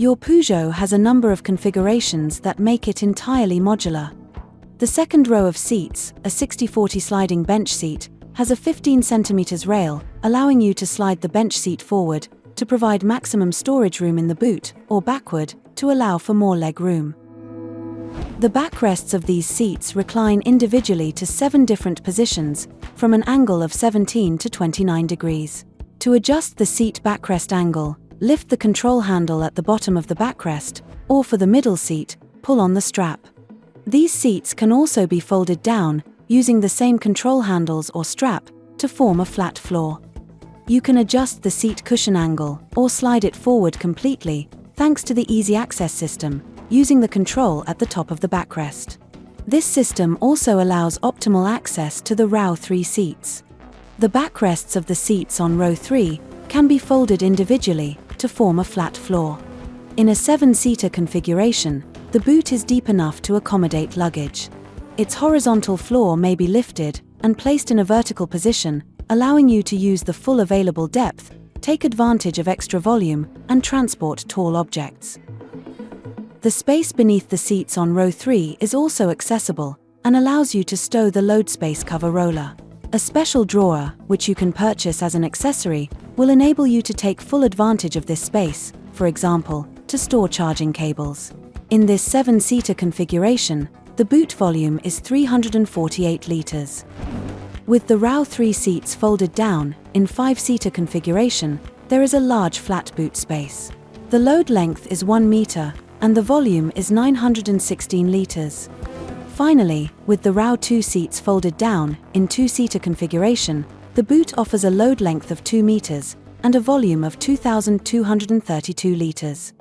Your Peugeot has a number of configurations that make it entirely modular. The second row of seats, a 60/40 sliding bench seat, has a 15 cm rail, allowing you to slide the bench seat forward to provide maximum storage room in the boot, or backward to allow for more leg room. The backrests of these seats recline individually to 7 different positions, from an angle of 17 to 29 degrees. To adjust the seat backrest angle, lift the control handle at the bottom of the backrest, or for the middle seat, pull on the strap. These seats can also be folded down, using the same control handles or strap, to form a flat floor. You can adjust the seat cushion angle, or slide it forward completely, thanks to the easy access system, using the control at the top of the backrest. This system also allows optimal access to the row 3 seats. The backrests of the seats on row 3 can be folded individually to form a flat floor. In a 7-seater configuration, the boot is deep enough to accommodate luggage. Its horizontal floor may be lifted and placed in a vertical position, allowing you to use the full available depth, take advantage of extra volume, and transport tall objects. The space beneath the seats on row 3 is also accessible and allows you to stow the load space cover roller. A special drawer, which you can purchase as an accessory, will enable you to take full advantage of this space, for example, to store charging cables. In this 7-seater configuration, the boot volume is 348 litres. With the row 3 seats folded down, in 5-seater configuration, there is a large flat boot space. The load length is 1 metre, and the volume is 916 litres. Finally, with the row 2 seats folded down, in 2-seater configuration, the boot offers a load length of 2 meters and a volume of 2,232 liters.